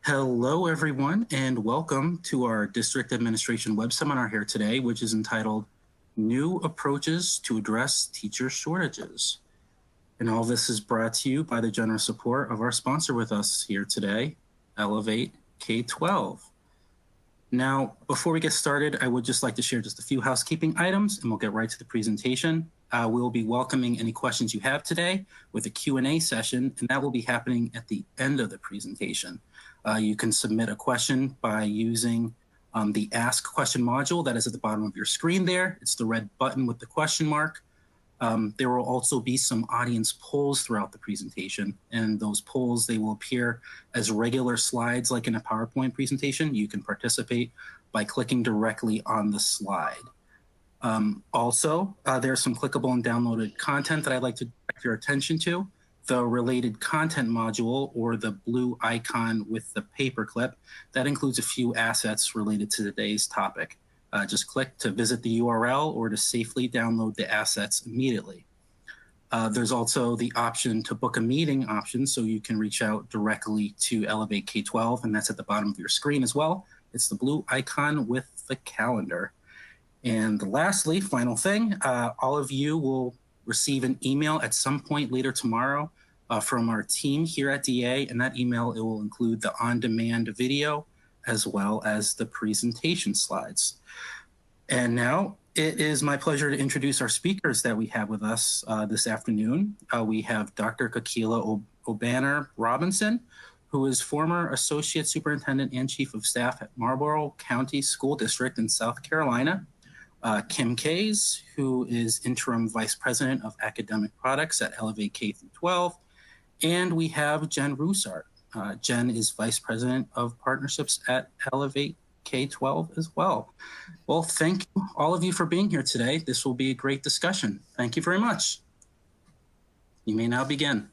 Hello, everyone, and welcome to our District Administration Web Seminar here today, which is entitled New Approaches to Address Teacher Shortages. And all this is brought to you by the generous support of our sponsor with us here today, Elevate K-12. Now, before we get started, I would just like to share just a few housekeeping items, and we'll get right to the presentation. We'll be welcoming any questions you have today with a Q&A session, and that will be happening at the end of the presentation. You can submit a question by using the Ask Question module that is at the bottom of your screen there. It's the red button with the question mark. There will also be some audience polls throughout the presentation, and those polls, they will appear as regular slides like in a PowerPoint presentation. You can participate by clicking directly on the slide. There's some clickable and downloaded content that I'd like to direct your attention to. The related content module, or the blue icon with the paperclip, that includes a few assets related to today's topic. Just click to visit the URL or to safely download the assets immediately. There's also the option to book a meeting option, so you can reach out directly to Elevate K-12, and that's at the bottom of your screen as well. It's the blue icon with the calendar. And lastly, final thing, all of you will receive an email at some point later tomorrow from our team here at DA, and that email, it will include the on-demand video as well as the presentation slides. And now it is my pleasure to introduce our speakers that we have with us this afternoon. We have Dr. Kakila Obanner Robinson, who is former Associate Superintendent and Chief of Staff at Marlborough County School District in South Carolina. Kim Kays, who is Interim Vice President of Academic Products at Elevate K-12. And we have Jen Roussart. Jen is Vice President of Partnerships at Elevate K-12 as well. Well, thank you, all of you, for being here today. This will be a great discussion. Thank you very much. You may now begin.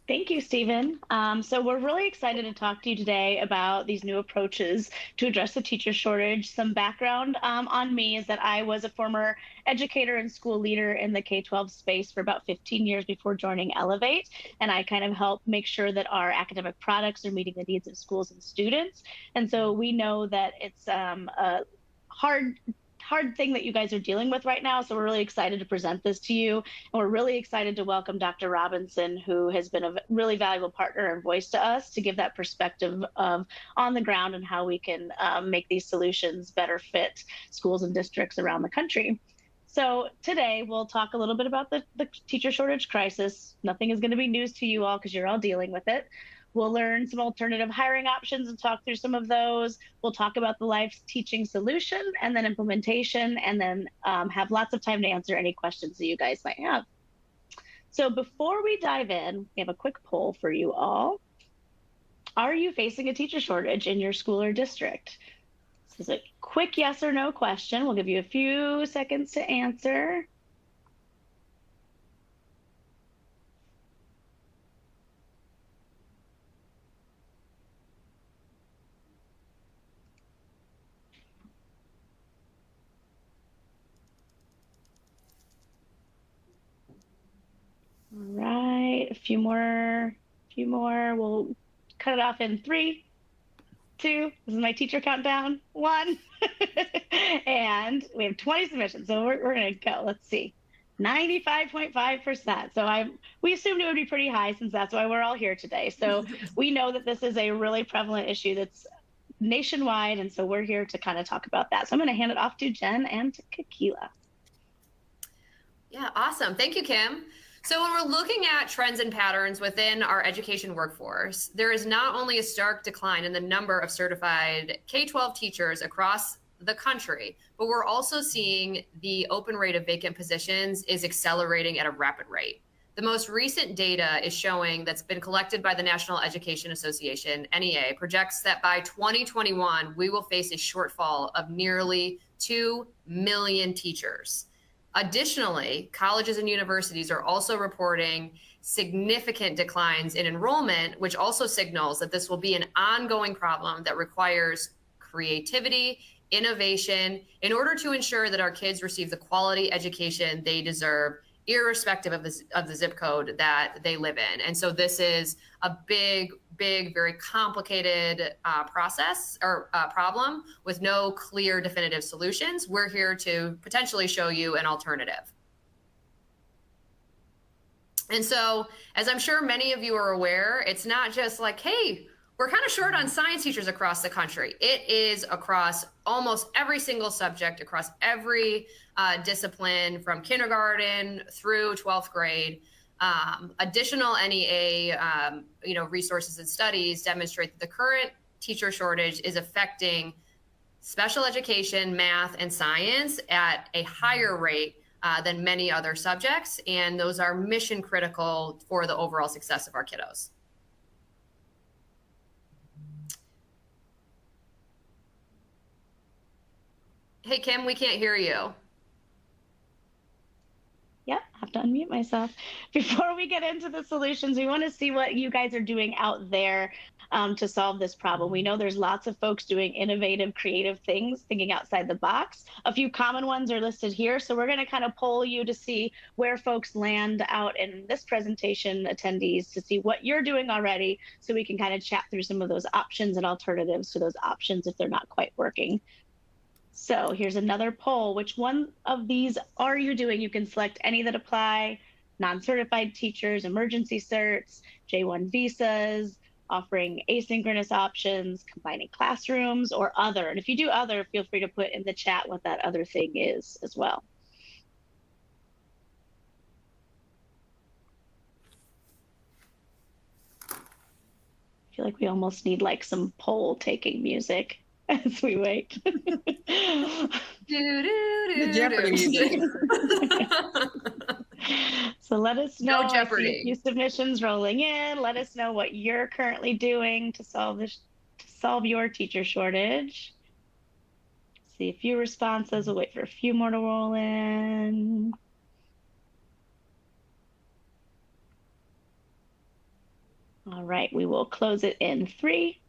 Thank you, Stephen. So we're really excited to talk to you today about these new approaches to address the teacher shortage. Some background on me is that I was a former educator and school leader in the K-12 space for about 15 years before joining Elevate, and I kind of help make sure that our academic products are meeting the needs of schools and students. And so we know that it's a hard thing that you guys are dealing with right now. So we're really excited to present this to you. And we're really excited to welcome Dr. Robinson, who has been a really valuable partner and voice to us to give that perspective of on the ground and how we can make these solutions better fit schools and districts around the country. So today we'll talk a little bit about the teacher shortage crisis. Nothing is going to be news to you all because you're all dealing with it. We'll learn some alternative hiring options and talk through some of those. We'll talk about the life teaching solution and then implementation, and then have lots of time to answer any questions that you guys might have. So before we dive in, we have a quick poll for you all. Are you facing a teacher shortage in your school or district? This is a quick yes or no question. We'll give you a few seconds to answer. All right, a few more. We'll cut it off in 3, 2, this is my teacher countdown, 1. And we have 20 submissions, so we're gonna go. Let's see, 95.5%. So we assumed it would be pretty high since that's why we're all here today. So we know that this is a really prevalent issue that's nationwide, and so we're here to kind of talk about that. So I'm gonna hand it off to Jen and to Kakila. Yeah, awesome. Thank you, Kim. So when we're looking at trends and patterns within our education workforce, there is not only a stark decline in the number of certified K-12 teachers across the country, but we're also seeing the open rate of vacant positions is accelerating at a rapid rate. The most recent data is showing that's been collected by the National Education Association, NEA, projects that by 2021, we will face a shortfall of nearly 2 million teachers. Additionally, colleges and universities are also reporting significant declines in enrollment, which also signals that this will be an ongoing problem that requires creativity, innovation, in order to ensure that our kids receive the quality education they deserve irrespective of the zip code that they live in. And so this is a big, very complicated process or problem with no clear definitive solutions. We're here to potentially show you an alternative. And so, as I'm sure many of you are aware, it's not just like, hey, we're kind of short on science teachers across the country. It is across almost every single subject, across every discipline from kindergarten through 12th grade. Additional NEA resources and studies demonstrate that the current teacher shortage is affecting special education, math, and science at a higher rate than many other subjects. And those are mission critical for the overall success of our kiddos. Hey, Kim, we can't hear you. Yep, I have to unmute myself. Before we get into the solutions, we want to see what you guys are doing out there to solve this problem. We know there's lots of folks doing innovative, creative things, thinking outside the box. A few common ones are listed here. So we're going to kind of poll you to see where folks land out in this presentation, attendees, to see what you're doing already, so we can kind of chat through some of those options and alternatives to those options if they're not quite working. So here's another poll. Which one of these are you doing? You can select any that apply: non-certified teachers, emergency certs, J1 visas, offering asynchronous options, combining classrooms, or other. And if you do other, feel free to put in the chat what that other thing is as well. I feel like we almost need like some poll taking music as we wait. The Jeopardy music. So let us know. No Jeopardy. I see a few submissions rolling in. Let us know what you're currently doing to solve your teacher shortage. See a few responses. We'll wait for a few more to roll in. All right, we will close it in 3,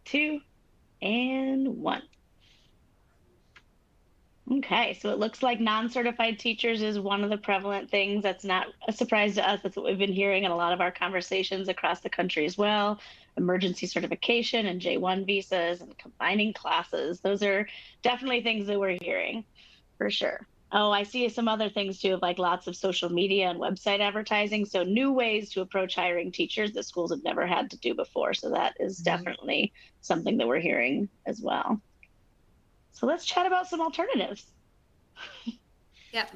2, and 1. Okay, so it looks like non-certified teachers is one of the prevalent things. That's not a surprise to us. That's what we've been hearing in a lot of our conversations across the country as well. Emergency certification and J1 visas and combining classes. Those are definitely things that we're hearing for sure. Oh, I see some other things too, of like lots of social media and website advertising. So new ways to approach hiring teachers that schools have never had to do before. So that is definitely something that we're hearing as well. So let's chat about some alternatives. Yep.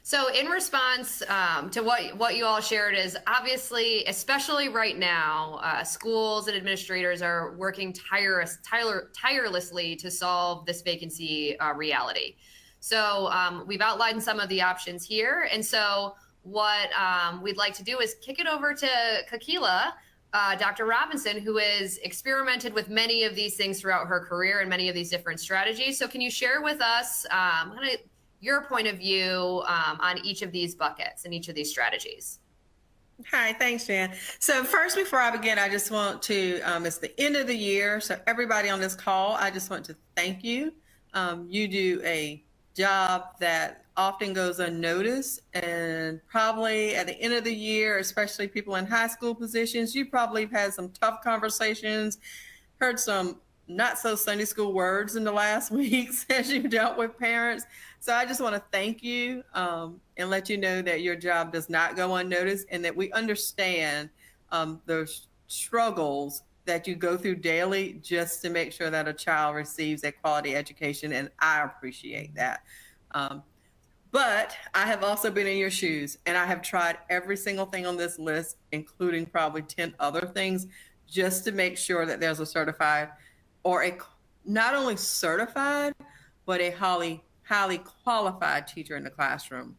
So in response to what you all shared is obviously, especially right now, schools and administrators are working tirelessly to solve this vacancy reality. So we've outlined some of the options here. And so what we'd like to do is kick it over to Kakila, Dr. Robinson, who has experimented with many of these things throughout her career and many of these different strategies. So can you share with us your point of view on each of these buckets and each of these strategies? Hi, thanks, Jan. So first, before I begin, I just want to, it's the end of the year. So everybody on this call, I just want to thank you. You do a job that often goes unnoticed, and probably at the end of the year, especially people in high school positions, you probably have had some tough conversations, heard some not so Sunday school words in the last weeks as you dealt with parents. So I just want to thank you and let you know that your job does not go unnoticed, and that we understand those struggles that you go through daily just to make sure that a child receives a quality education. And I appreciate that. But I have also been in your shoes, and I have tried every single thing on this list, including probably 10 other things, just to make sure that there's a certified, or a not only certified, but a highly qualified teacher in the classroom.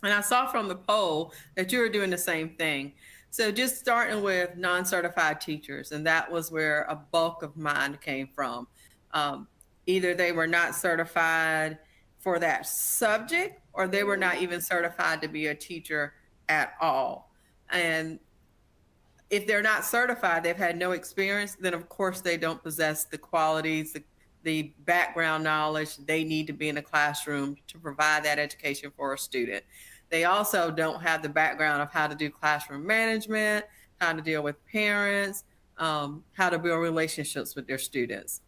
And I saw from the poll that you were doing the same thing. So just starting with non-certified teachers, and that was where a bulk of mine came from. Either they were not certified for that subject, or they were not even certified to be a teacher at all. And if they're not certified, they've had no experience, then of course they don't possess the qualities, the background knowledge they need to be in a classroom to provide that education for a student. They also don't have the background of how to do classroom management, how to deal with parents, how to build relationships with their students.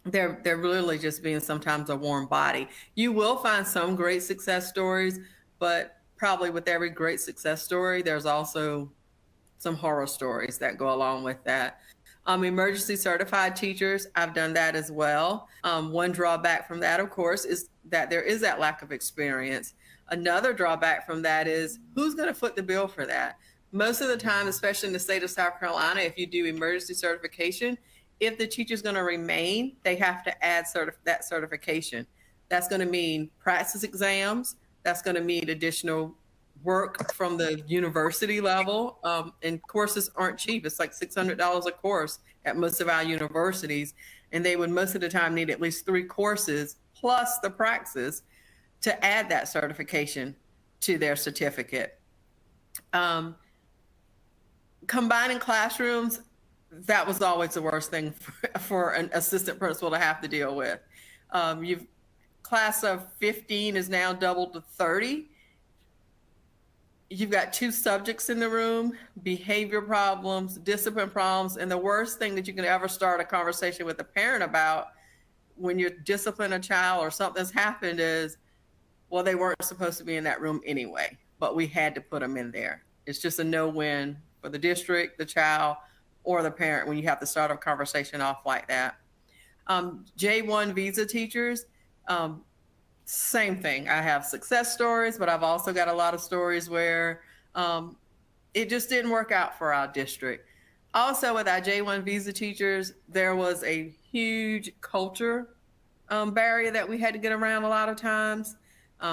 They're really just being sometimes a warm body. You will find some great success stories, but probably with every great success story, there's also some horror stories that go along with that. Emergency certified teachers, I've done that as well. One drawback from that, of course, is that there is that lack of experience. Another drawback from that is who's going to foot the bill for that? Most of the time, especially in the state of South Carolina, if you do emergency certification, if the teacher's going to remain, they have to add that certification. That's going to mean practice exams. That's going to mean additional work from the university level. And courses aren't cheap. It's like $600 a course at most of our universities. And they would most of the time need at least 3 courses plus the praxis to add that certification to their certificate. Combining classrooms, that was always the worst thing for an assistant principal to have to deal with. Class of 15 is now doubled to 30. You've got 2 subjects in the room, behavior problems, discipline problems, and the worst thing that you can ever start a conversation with a parent about when you discipline a child or something's happened is, well, they weren't supposed to be in that room anyway, but we had to put them in there. It's just a no-win for the district, the child, or the parent when you have to start a conversation off like that. J1 visa teachers, same thing. I have success stories, but I've also got a lot of stories where it just didn't work out for our district. Also, with our J1 visa teachers, there was a huge culture barrier that we had to get around a lot of times.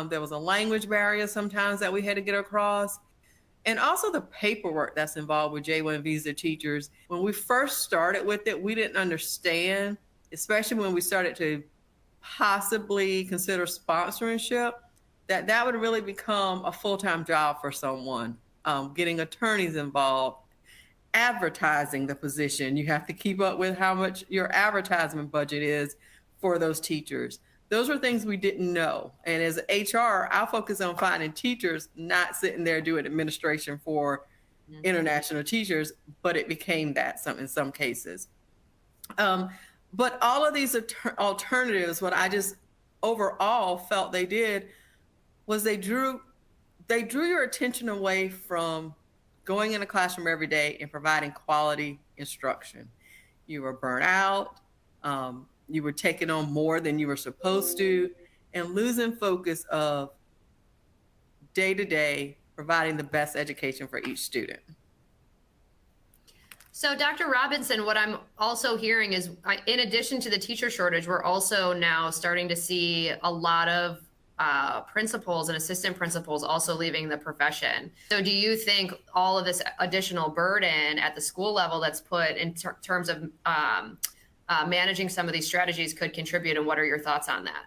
There was a language barrier sometimes that we had to get across. And also the paperwork that's involved with J1 visa teachers. When we first started with it, we didn't understand, especially when we started to possibly consider sponsorship, that would really become a full-time job for someone. Getting attorneys involved, advertising the position. You have to keep up with how much your advertisement budget is for those teachers. Those were things we didn't know. And as HR, I'll focus on finding teachers, not sitting there doing administration for international teachers, but it became that in some cases. But all of these alternatives, what I just overall felt they did was they drew your attention away from going in a classroom every day and providing quality instruction. You were burnt out. You were taking on more than you were supposed to, and losing focus of day to day providing the best education for each student. So Dr. Robinson, what I'm also hearing is, in addition to the teacher shortage, we're also now starting to see a lot of principals and assistant principals also leaving the profession. So do you think all of this additional burden at the school level that's put in terms of managing some of these strategies could contribute, and what are your thoughts on that?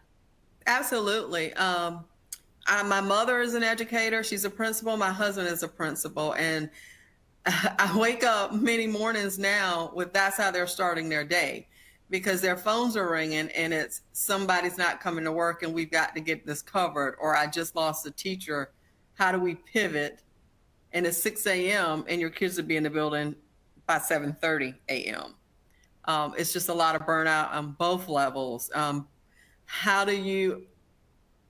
Absolutely. My mother is an educator. She's a principal. My husband is a principal. And I wake up many mornings now with that's how they're starting their day, because their phones are ringing and it's somebody's not coming to work and we've got to get this covered, or I just lost a teacher. How do we pivot? And it's 6 a.m. and your kids will be in the building by 7:30 a.m. It's just a lot of burnout on both levels. How do you,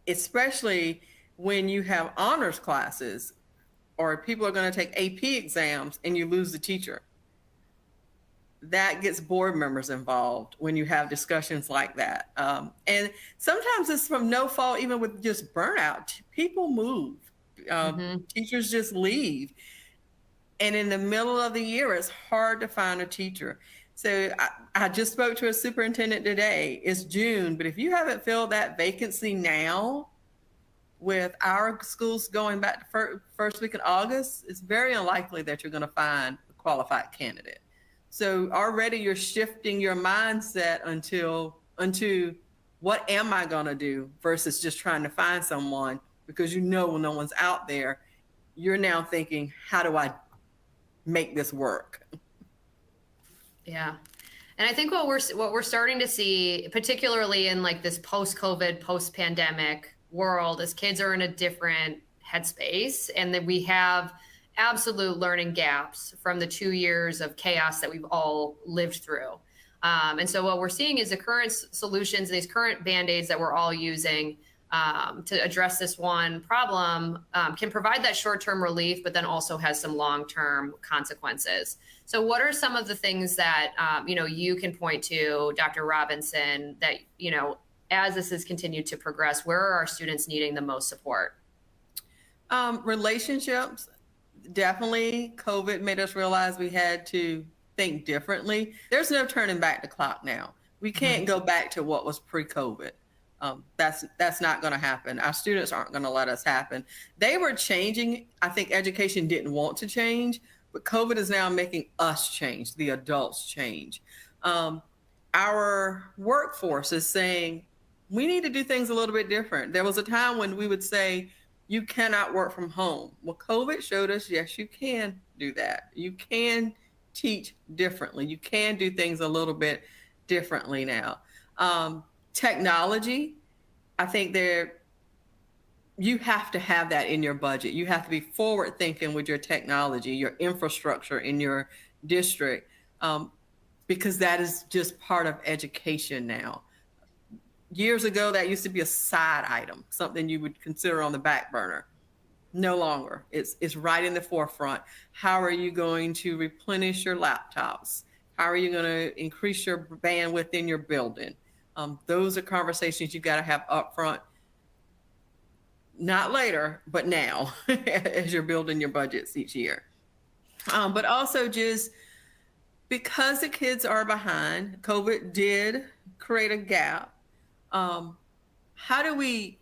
especially when you have honors classes or people are going to take AP exams and you lose the teacher? That gets board members involved when you have discussions like that. And sometimes it's from no fault, even with just burnout. People move. Teachers just leave. And in the middle of the year, it's hard to find a teacher. So I just spoke to a superintendent today. It's June, but if you haven't filled that vacancy now, with our schools going back to first week in August, it's very unlikely that you're going to find a qualified candidate. So already you're shifting your mindset onto what am I going to do versus just trying to find someone, because you know when no one's out there, you're now thinking, how do I make this work? Yeah. And I think what we're starting to see, particularly in like this post-COVID, post-pandemic world, is kids are in a different headspace, and that we have absolute learning gaps from the 2 years of chaos that we've all lived through. And so what we're seeing is the current solutions, these current Band-Aids that we're all using to address this one problem can provide that short-term relief, but then also has some long-term consequences. So what are some of the things that, you can point to, Dr. Robinson, that, as this has continued to progress, where are our students needing the most support? Relationships. Definitely, COVID made us realize we had to think differently. There's no turning back the clock now. We can't go back to what was pre-COVID. That's not going to happen. Our students aren't going to let us happen. They were changing. I think education didn't want to change, but COVID is now making us change, the adults change. Our workforce is saying we need to do things a little bit different. There was a time when we would say, you cannot work from home. Well, COVID showed us, yes, you can do that. You can teach differently. You can do things a little bit differently now. Technology, I think you have to have that in your budget. You have to be forward thinking with your technology, your infrastructure in your district, because that is just part of education now. Years ago, that used to be a side item, something you would consider on the back burner. No longer. It's right in the forefront. How are you going to replenish your laptops? How are you going to increase your bandwidth in your building? Those are conversations you got to have up front, not later, but now as you're building your budgets each year. But also just because the kids are behind, COVID did create a gap. How do we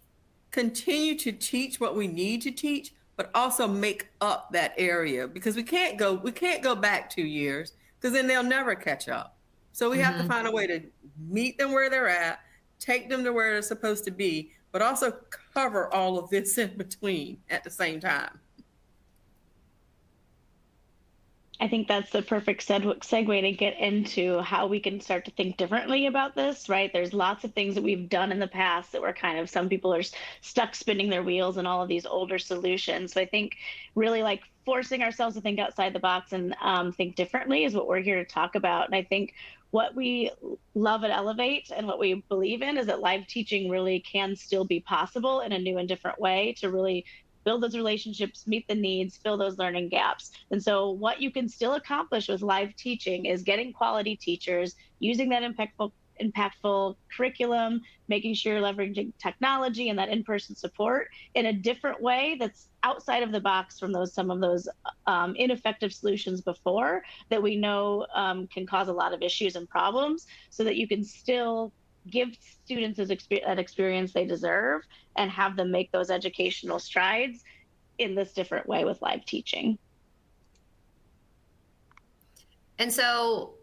continue to teach what we need to teach, but also make up that area? Because we can't go back 2 years, because then they'll never catch up. So we have to find a way to meet them where they're at, take them to where they're supposed to be, but also cover all of this in between at the same time. I think that's the perfect segue to get into how we can start to think differently about this, right? There's lots of things that we've done in the past that were kind of, some people are stuck spinning their wheels in all of these older solutions. So I think really like forcing ourselves to think outside the box and think differently is what we're here to talk about. And I think what we love at Elevate and what we believe in is that live teaching really can still be possible in a new and different way to really build those relationships, meet the needs, fill those learning gaps. And so what you can still accomplish with live teaching is getting quality teachers, using that impactful curriculum, making sure you're leveraging technology and that in-person support in a different way that's outside of the box from some of those ineffective solutions before that we know can cause a lot of issues and problems, so that you can still give students that experience they deserve and have them make those educational strides in this different way with live teaching. And so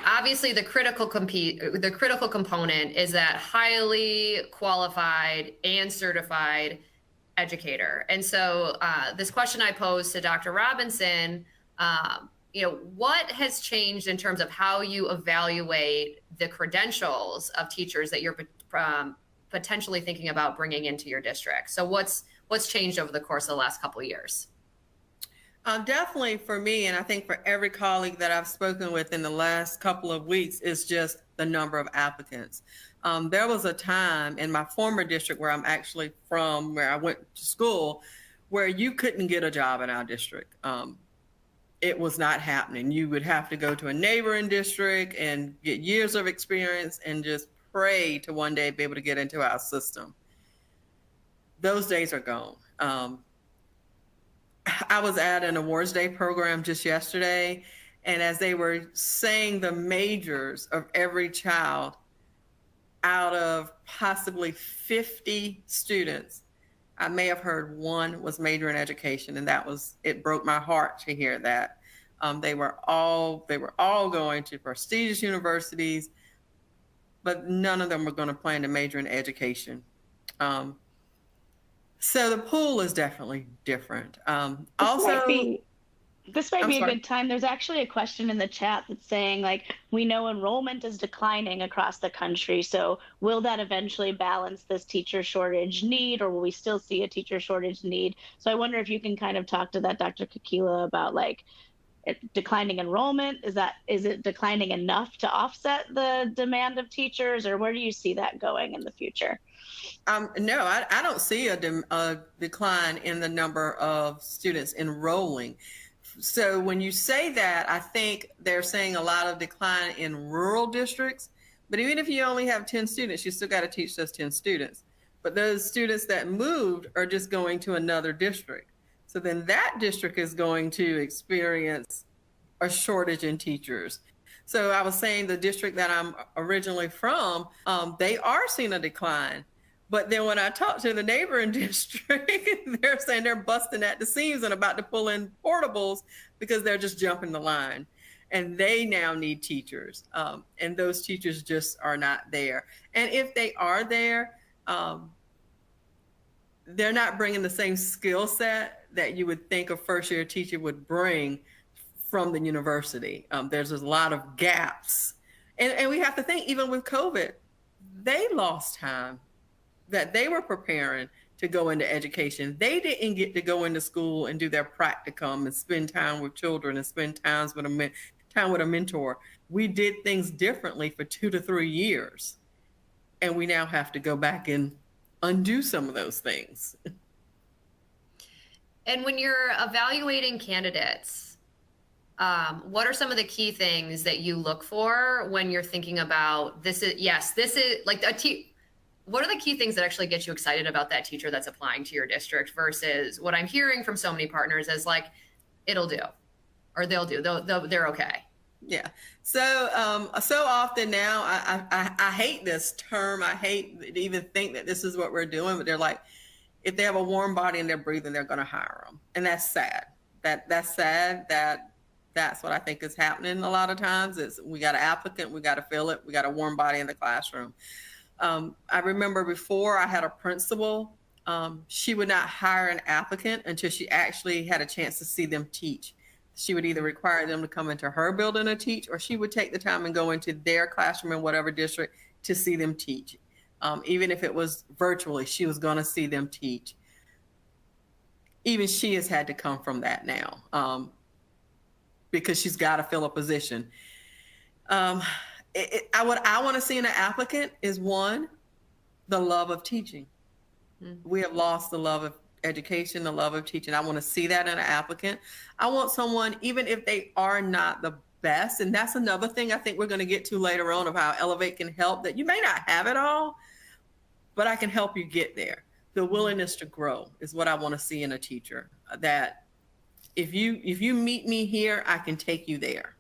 obviously the critical component is that highly qualified and certified educator. And so this question I posed to Dr. Robinson, what has changed in terms of how you evaluate the credentials of teachers that you're potentially thinking about bringing into your district? So what's changed over the course of the last couple of years? Definitely for me, and I think for every colleague that I've spoken with in the last couple of weeks, is just the number of applicants. There was a time in my former district where I'm actually from, where I went to school, where you couldn't get a job in our district. It was not happening. You would have to go to a neighboring district and get years of experience and just pray to one day be able to get into our system. Those days are gone. I was at an awards day program just yesterday, and as they were saying the majors of every child, out of possibly 50 students, I may have heard one was major in education, and it broke my heart to hear that. They were all going to prestigious universities, but none of them were going to plan to major in education. So the pool is definitely different. Also, This might I'm be a sorry. good time. There's actually a question in the chat that's saying, like, we know enrollment is declining across the country. So will that eventually balance this teacher shortage need, or will we still see a teacher shortage need? So I wonder if you can kind of talk to that, Dr. Kakila, about like declining enrollment. Is it declining enough to offset the demand of teachers, or where do you see that going in the future? No, I don't see a decline in the number of students enrolling. So when you say that, I think they're saying a lot of decline in rural districts. But even if you only have 10 students, you still got to teach those 10 students. But those students that moved are just going to another district. So then that district is going to experience a shortage in teachers. So I was saying the district that I'm originally from, they are seeing a decline. But then when I talk to the neighboring district, they're saying they're busting at the seams and about to pull in portables because they're just jumping the line. And they now need teachers. And those teachers just are not there. And if they are there, they're not bringing the same skill set that you would think a first year teacher would bring from the university. There's a lot of gaps. And we have to think, even with COVID, they lost time that they were preparing to go into education. They didn't get to go into school and do their practicum and spend time with children and spend time with a mentor. We did things differently for 2 to 3 years. And we now have to go back and undo some of those things. And when you're evaluating candidates, what are some of the key things that you look for when you're thinking about this is like what are the key things that actually get you excited about that teacher that's applying to your district versus what I'm hearing from so many partners is like, it'll do, or they're okay. Yeah. So often now I hate this term. I hate to even think that this is what we're doing, but they're like, if they have a warm body and they're breathing, they're going to hire them. And that's sad. That's sad. That's what I think is happening a lot of times is we got an applicant, we got to fill it. We got a warm body in the classroom. I remember before I had a principal, she would not hire an applicant until she actually had a chance to see them teach. She would either require them to come into her building to teach, or she would take the time and go into their classroom in whatever district to see them teach. Even if it was virtually, she was going to see them teach. Even she has had to come from that now because she's got to fill a position. What I want to see in an applicant is one, the love of teaching. Mm-hmm. We have lost the love of education, the love of teaching. I want to see that in an applicant. I want someone, even if they are not the best, and that's another thing I think we're going to get to later on of how Elevate can help, that you may not have it all, but I can help you get there. The willingness to grow is what I want to see in a teacher, that if you meet me here, I can take you there.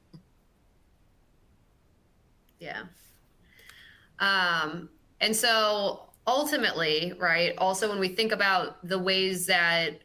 Yeah. And so ultimately, right, also when we think about the ways that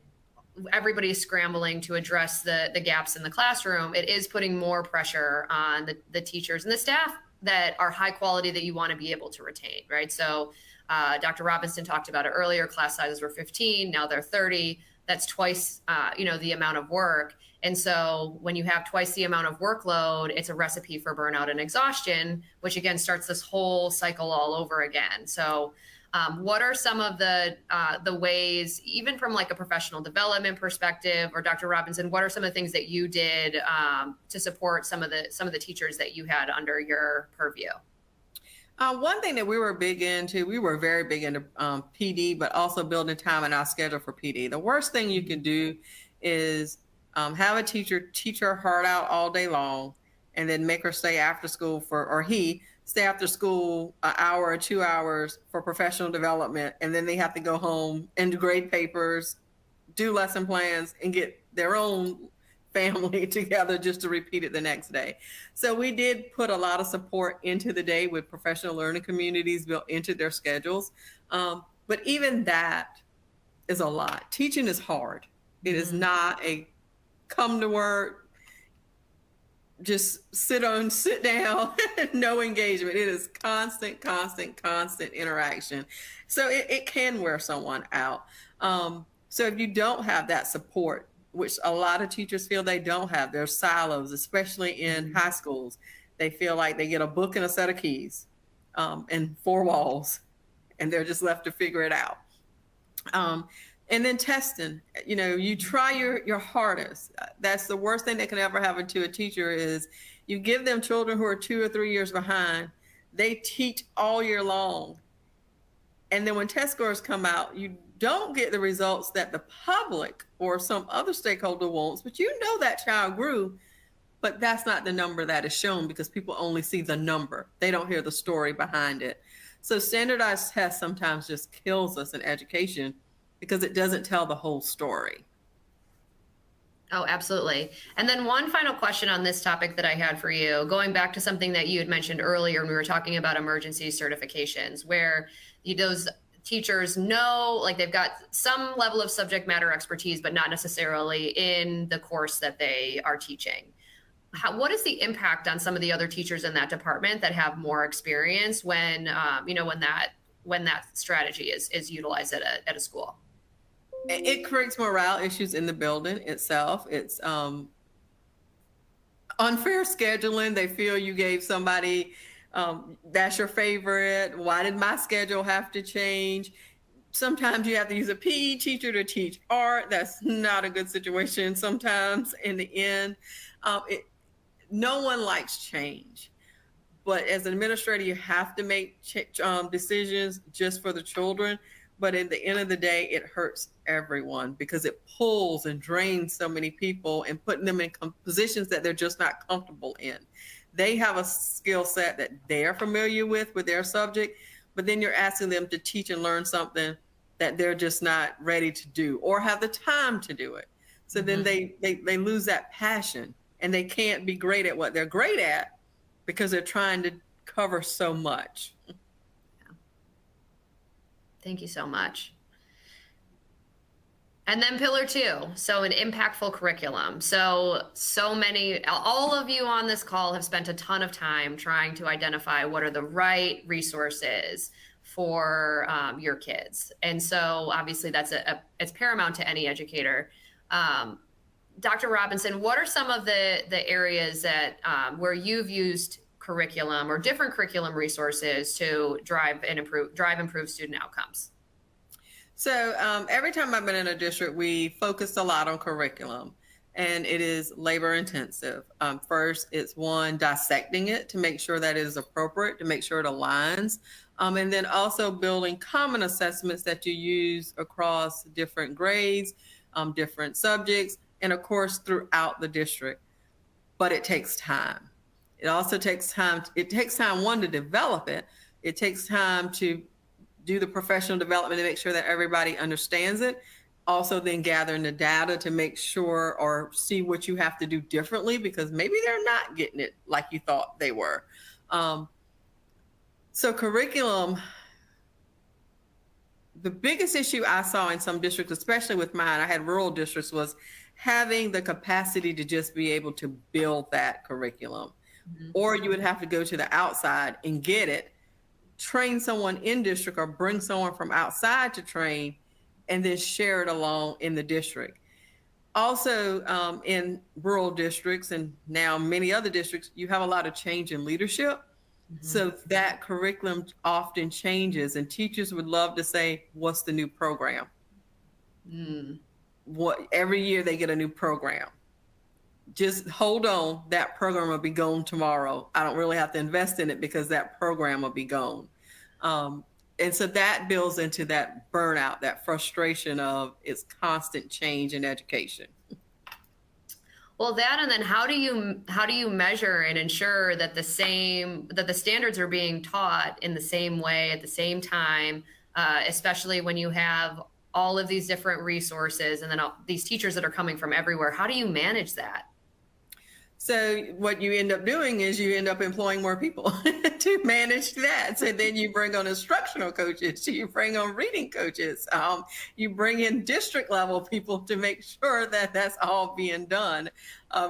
everybody's scrambling to address the gaps in the classroom, it is putting more pressure on the teachers and the staff that are high quality that you want to be able to retain, right? So Dr. Robinson talked about it earlier, class sizes were 15, now they're 30. That's twice, the amount of work. And so when you have twice the amount of workload, it's a recipe for burnout and exhaustion, which again starts this whole cycle all over again. So what are some of the ways, even from like a professional development perspective, or Dr. Robinson, what are some of the things that you did to support some of the teachers that you had under your purview? One thing that we were very big into PD, but also building time in our schedule for PD. The worst thing you can do is have a teacher teach her heart out all day long and then make her stay after school stay after school an hour or 2 hours for professional development. And then they have to go home and grade papers, do lesson plans, and get their own family together just to repeat it the next day. So we did put a lot of support into the day with professional learning communities built into their schedules. But even that is a lot. Teaching is hard. It is not a come to work, just sit down, no engagement. It is constant interaction. So it can wear someone out. So if you don't have that support, which a lot of teachers feel they don't have. There's silos, especially in high schools. They feel like they get a book and a set of keys and four walls, and they're just left to figure it out. And then testing, you try your hardest. That's the worst thing that can ever happen to a teacher is you give them children who are 2 or 3 years behind. They teach all year long. And then when test scores come out, you don't get the results that the public or some other stakeholder wants, but that child grew, but that's not the number that is shown because people only see the number. They don't hear the story behind it. So standardized tests sometimes just kills us in education because it doesn't tell the whole story. Oh, absolutely. And then one final question on this topic that I had for you, going back to something that you had mentioned earlier when we were talking about emergency certifications, where those teachers know, like they've got some level of subject matter expertise, but not necessarily in the course that they are teaching. What is the impact on some of the other teachers in that department that have more experience when, when that strategy is utilized at a school? It creates morale issues in the building itself. It's unfair scheduling. They feel you gave somebody, that's your favorite. Why did my schedule have to change? Sometimes you have to use a PE teacher to teach art. That's not a good situation sometimes in the end. No one likes change. But as an administrator, you have to make decisions just for the children. But at the end of the day, it hurts everyone because it pulls and drains so many people and putting them in positions that they're just not comfortable in. They have a skill set that they're familiar with their subject, but then you're asking them to teach and learn something that they're just not ready to do or have the time to do it. So then they lose that passion and they can't be great at what they're great at because they're trying to cover so much. Thank you so much. And then pillar 2, so an impactful curriculum. So many, all of you on this call have spent a ton of time trying to identify what are the right resources for your kids. And so obviously it's paramount to any educator. Dr. Robinson, what are some of the areas that where you've used curriculum or different curriculum resources to drive improved student outcomes? So every time I've been in a district, we focused a lot on curriculum, and it is labor intensive. First, it's dissecting it to make sure that it is appropriate, to make sure it aligns, and then also building common assessments that you use across different grades, different subjects, and of course throughout the district. But it takes time. It also takes time. It takes time, one, to develop it. It takes time to do the professional development to make sure that everybody understands it. Also then gathering the data to make sure or see what you have to do differently because maybe they're not getting it like you thought they were. So curriculum, the biggest issue I saw in some districts, especially with mine, I had rural districts, was having the capacity to just be able to build that curriculum. Or you would have to go to the outside and get it, train someone in district or bring someone from outside to train and then share it along in the district. Also in rural districts and now many other districts, you have a lot of change in leadership. So that curriculum often changes and teachers would love to say, what's the new program? Every year they get a new program. Just hold on, that program will be gone tomorrow. I don't really have to invest in it because that program will be gone. And so that builds into that burnout, that frustration of its constant change in education. Well, that, and then how do you measure and ensure that the standards are being taught in the same way at the same time, especially when you have all of these different resources and then these teachers that are coming from everywhere? How do you manage that? So what you end up doing is you end up employing more people to manage that. So then you bring on instructional coaches, you bring on reading coaches, you bring in district level people to make sure that that's all being done.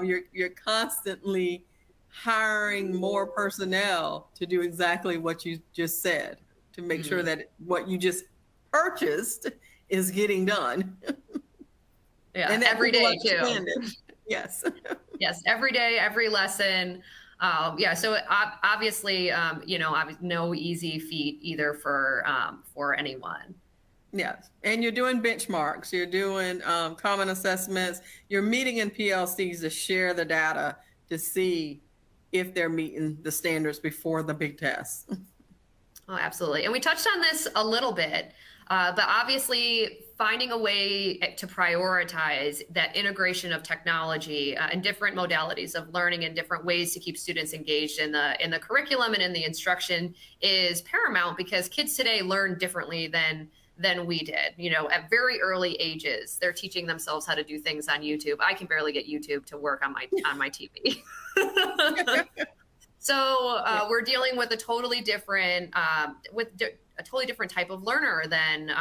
You're constantly hiring more personnel to do exactly what you just said, to make sure that what you just purchased is getting done. Yeah, And that every people day too. understand it. Yes. Yes, every day, every lesson. Yeah, so obviously, no easy feat either for anyone. Yes. And you're doing benchmarks, you're doing common assessments, you're meeting in PLCs to share the data to see if they're meeting the standards before the big test. Oh, absolutely. And we touched on this a little bit, but obviously finding a way to prioritize that integration of technology and different modalities of learning and different ways to keep students engaged in the curriculum and in the instruction is paramount, because kids today learn differently than we did. At very early ages, they're teaching themselves how to do things on YouTube. I can barely get YouTube to work on my TV. So we're dealing with a totally different type of learner than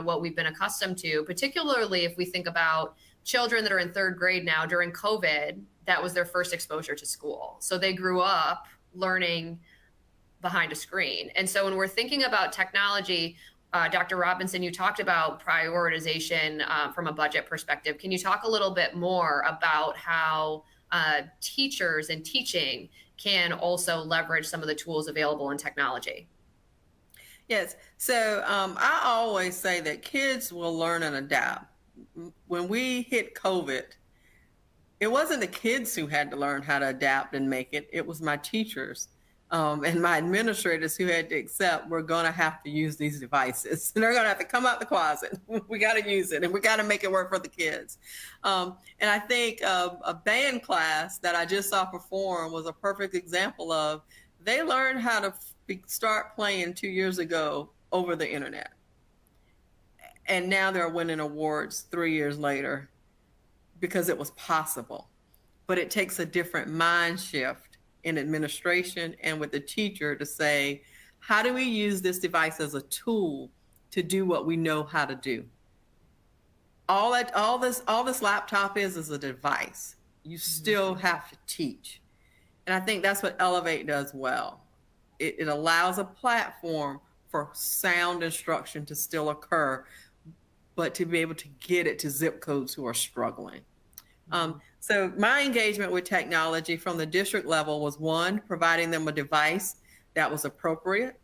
what we've been accustomed to. Particularly if we think about children that are in third grade now. During COVID, that was their first exposure to school, so they grew up learning behind a screen. And so when we're thinking about technology, Dr. Robinson, you talked about prioritization from a budget perspective. Can you talk a little bit more about how teachers and teaching can also leverage some of the tools available in technology? Yes. So I always say that kids will learn and adapt. When we hit COVID, it wasn't the kids who had to learn how to adapt and make it. It was my teachers and my administrators who had to accept we're going to have to use these devices. And they're going to have to come out the closet. We got to use it, and we got to make it work for the kids. And I think a band class that I just saw perform was a perfect example of, they learned how to start playing 2 years ago over the internet. And now they're winning awards 3 years later because it was possible. But it takes a different mind shift in administration and with the teacher to say, how do we use this device as a tool to do what we know how to do? All this laptop is a device. You still have to teach. And I think that's what Elevate does well. It allows a platform for sound instruction to still occur, but to be able to get it to zip codes who are struggling. So my engagement with technology from the district level was, one, providing them a device that was appropriate,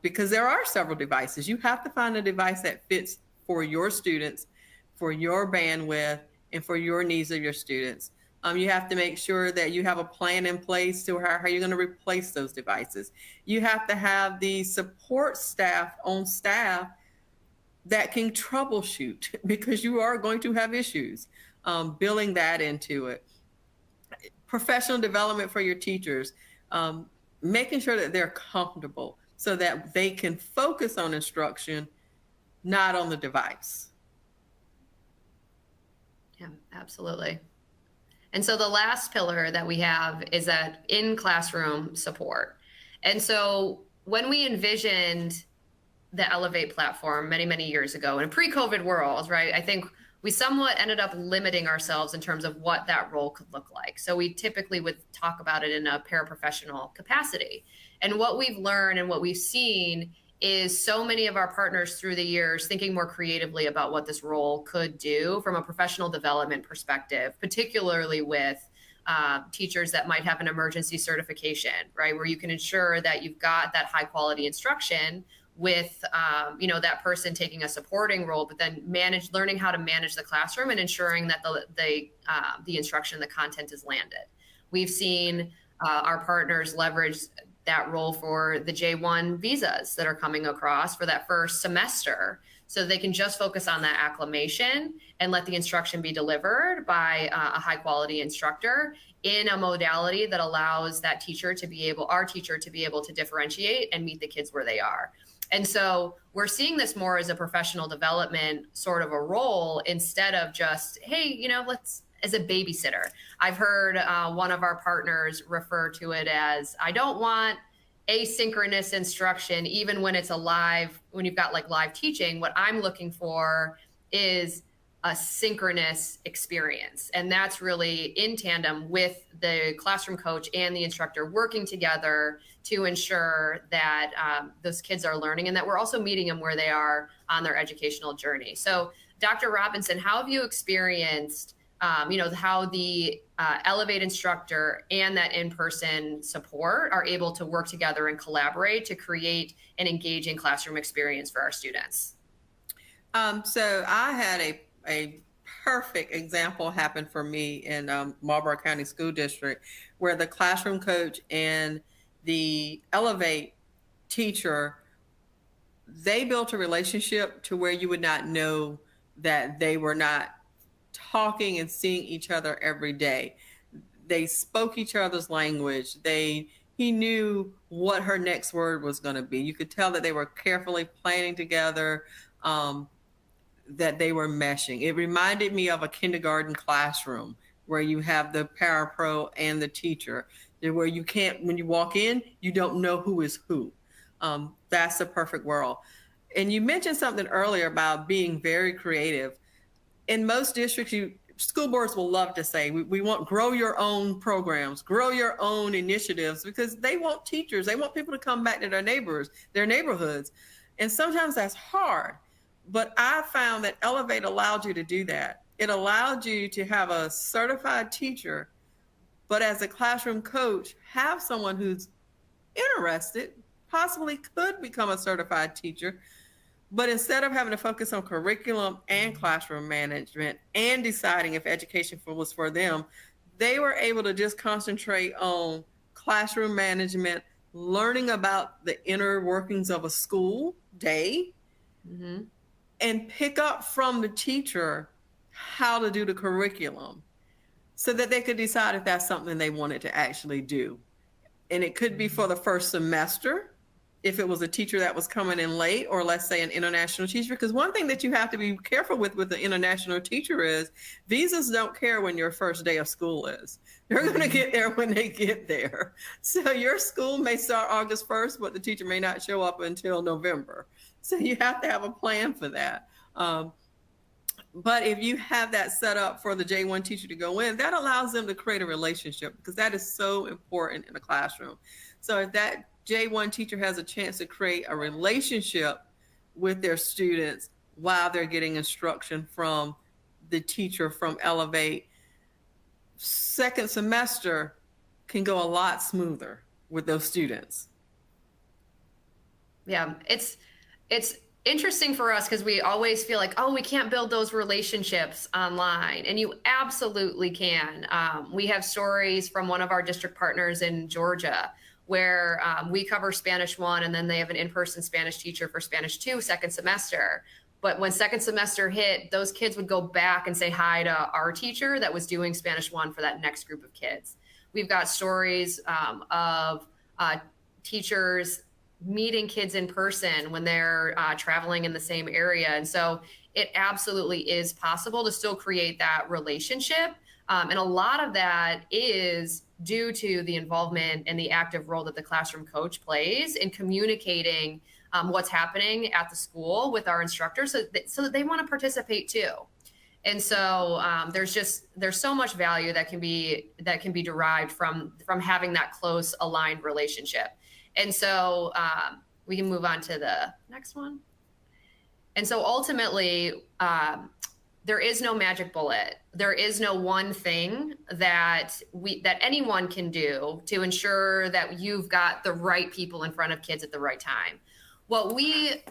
because there are several devices. You have to find a device that fits for your students, for your bandwidth, and for your needs of your students. You have to make sure that you have a plan in place to how you're going to replace those devices. You have to have the support staff on staff that can troubleshoot, because you are going to have issues. Building that into it. Professional development for your teachers, making sure that they're comfortable so that they can focus on instruction, not on the device. Yeah, absolutely. And so the last pillar that we have is that in-classroom support. And so when we envisioned the Elevate platform many, many years ago in a pre-COVID world, right, I think we somewhat ended up limiting ourselves in terms of what that role could look like. So we typically would talk about it in a paraprofessional capacity. And what we've learned and what we've seen is so many of our partners through the years thinking more creatively about what this role could do from a professional development perspective, particularly with teachers that might have an emergency certification, right, where you can ensure that you've got that high quality instruction with that person taking a supporting role, but then learning how to manage the classroom and ensuring that the instruction, the content is landed. We've seen our partners leverage that role for the J1 visas that are coming across for that first semester, so they can just focus on that acclimation and let the instruction be delivered by a high quality instructor in a modality that allows that our teacher to be able to differentiate and meet the kids where they are. And so we're seeing this more as a professional development sort of a role, instead of just, hey, let's, as a babysitter. I've heard one of our partners refer to it as, I don't want asynchronous instruction, even when it's when you've got like live teaching. What I'm looking for is a synchronous experience. And that's really in tandem with the classroom coach and the instructor working together to ensure that those kids are learning, and that we're also meeting them where they are on their educational journey. So Dr. Robinson, how have you experienced, how the Elevate instructor and that in-person support are able to work together and collaborate to create an engaging classroom experience for our students? So I had a perfect example happen for me in Marlboro County School District, where the classroom coach and the Elevate teacher, they built a relationship to where you would not know that they were not talking and seeing each other every day. They spoke each other's language. He knew what her next word was going to be. You could tell that they were carefully planning together, that they were meshing. It reminded me of a kindergarten classroom where you have the parapro and the teacher, where you can't, when you walk in, you don't know who is who. That's the perfect world. And you mentioned something earlier about being very creative. In most districts, school boards will love to say, we want grow your own programs, grow your own initiatives, because they want teachers, they want people to come back to their neighborhoods. And sometimes that's hard. But I found that Elevate allowed you to do that. It allowed you to have a certified teacher, but as a classroom coach, have someone who's interested, possibly could become a certified teacher. But instead of having to focus on curriculum and classroom management and deciding if education was for them, they were able to just concentrate on classroom management, learning about the inner workings of a school day, and pick up from the teacher how to do the curriculum so that they could decide if that's something they wanted to actually do. And it could be for the first semester, if it was a teacher that was coming in late, or let's say an international teacher. Because one thing that you have to be careful with the international teacher is visas don't care when your first day of school is. They're going to get there when they get there. So your school may start August 1st, but the teacher may not show up until November. So you have to have a plan for that. But if you have that set up for the J1 teacher to go in, that allows them to create a relationship, because that is so important in the classroom. So if that J1 teacher has a chance to create a relationship with their students while they're getting instruction from the teacher from Elevate, second semester can go a lot smoother with those students. Yeah, it's interesting for us because we always feel like, oh, we can't build those relationships online, and you absolutely can. We have stories from one of our district partners in Georgia where we cover Spanish 1, and then they have an in-person Spanish teacher for Spanish 2 second semester. But when second semester hit, those kids would go back and say hi to our teacher that was doing Spanish 1 for that next group of kids. We've got stories of teachers meeting kids in person when they're traveling in the same area. And so it absolutely is possible to still create that relationship. And a lot of that is due to the involvement and the active role that the classroom coach plays in communicating what's happening at the school with our instructors so that they want to participate too. And so there's so much value that can be derived from having that close aligned relationship. And so we can move on to the next one. And so ultimately, there is no magic bullet. There is no one thing that anyone can do to ensure that you've got the right people in front of kids at the right time. What we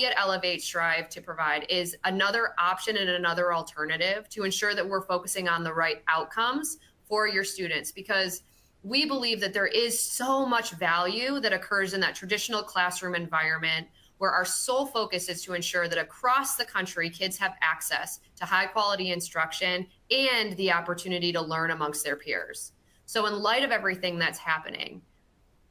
at Elevate strive to provide is another option and another alternative to ensure that we're focusing on the right outcomes for your students, because we believe that there is so much value that occurs in that traditional classroom environment, where our sole focus is to ensure that across the country, kids have access to high quality instruction and the opportunity to learn amongst their peers. So in light of everything that's happening,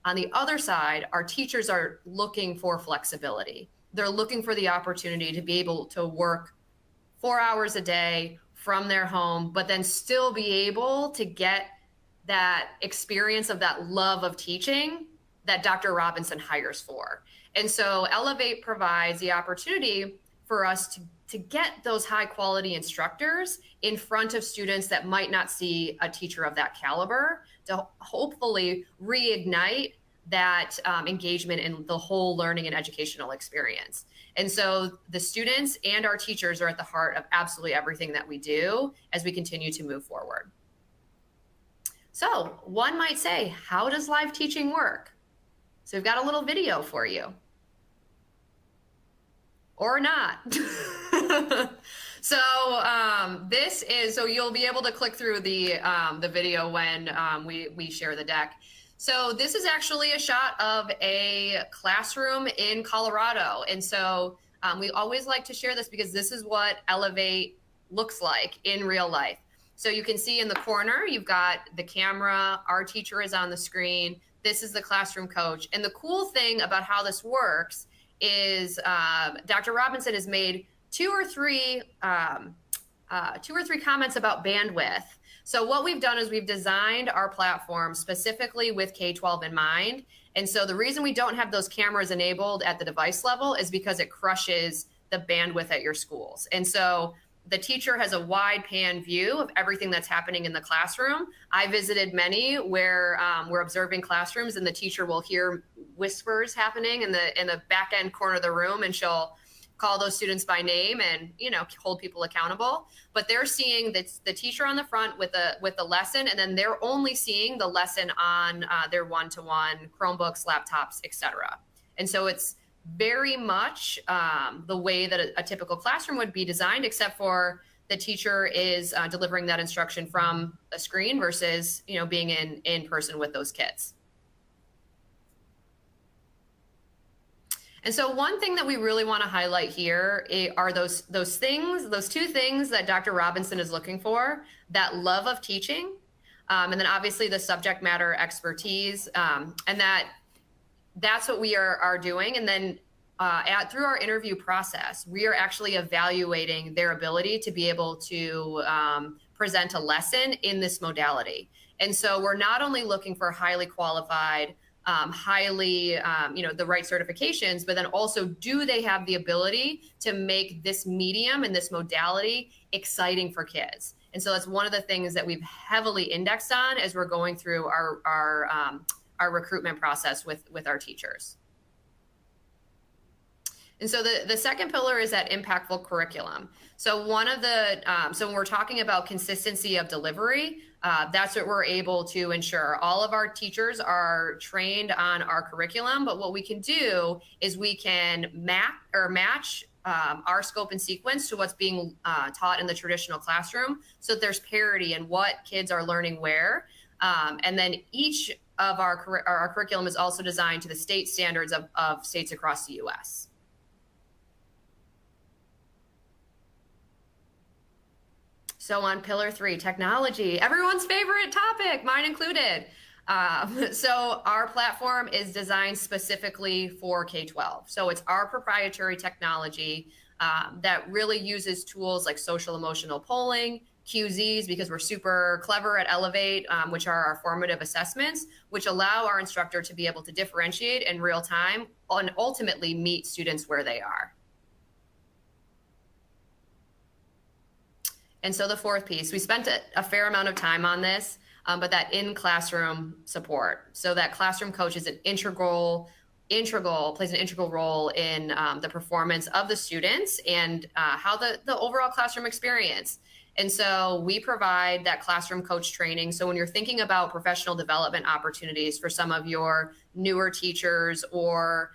on the other side, our teachers are looking for flexibility. They're looking for the opportunity to be able to work 4 hours a day from their home, but then still be able to get that experience of that love of teaching that Dr. Robinson hires for. And so Elevate provides the opportunity for us to get those high quality instructors in front of students that might not see a teacher of that caliber, to hopefully reignite that engagement in the whole learning and educational experience. And so the students and our teachers are at the heart of absolutely everything that we do as we continue to move forward. So one might say, how does live teaching work? So we've got a little video for you. Or not. So so you'll be able to click through the video when we share the deck. So this is actually a shot of a classroom in Colorado. And so we always like to share this because this is what Elevate looks like in real life. So you can see in the corner, you've got the camera, our teacher is on the screen. This is the classroom coach. And the cool thing about how this works is Dr. Robinson has made two or three comments about bandwidth. So what we've done is we've designed our platform specifically with K-12 in mind. And so the reason we don't have those cameras enabled at the device level is because it crushes the bandwidth at your schools. And so the teacher has a wide pan view of everything that's happening in the classroom. I visited many where we're observing classrooms and the teacher will hear whispers happening in the back end corner of the room, and she'll call those students by name and, you know, hold people accountable. But they're seeing the teacher on the front with the lesson, and then they're only seeing the lesson on their one-to-one Chromebooks, laptops, etc. And so it's very much the way that a typical classroom would be designed, except for the teacher is delivering that instruction from a screen versus, you know, being in person with those kids. And so one thing that we really want to highlight here are those two things that Dr. Robinson is looking for: that love of teaching, and then obviously the subject matter expertise, and that's what we are doing. And then through our interview process, we are actually evaluating their ability to be able to present a lesson in this modality. And so we're not only looking for highly qualified, the right certifications, but then also, do they have the ability to make this medium and this modality exciting for kids? And so that's one of the things that we've heavily indexed on as we're going through our recruitment process with our teachers. And so the second pillar is that impactful curriculum. So one of the, so when we're talking about consistency of delivery, that's what we're able to ensure. All of our teachers are trained on our curriculum, but what we can do is we can match our scope and sequence to what's being taught in the traditional classroom, so that there's parity in what kids are learning where. And then each of our curriculum is also designed to the state standards of states across the US. So on pillar 3, technology, everyone's favorite topic, mine included. So our platform is designed specifically for K-12. So it's our proprietary technology that really uses tools like social emotional polling, QZs, because we're super clever at Elevate, which are our formative assessments, which allow our instructor to be able to differentiate in real time and ultimately meet students where they are. And so the fourth piece, we spent a fair amount of time on this, but that in-classroom support. So that classroom coach is an plays an integral role in the performance of the students and how the overall classroom experience. And so we provide that classroom coach training. So when you're thinking about professional development opportunities for some of your newer teachers, or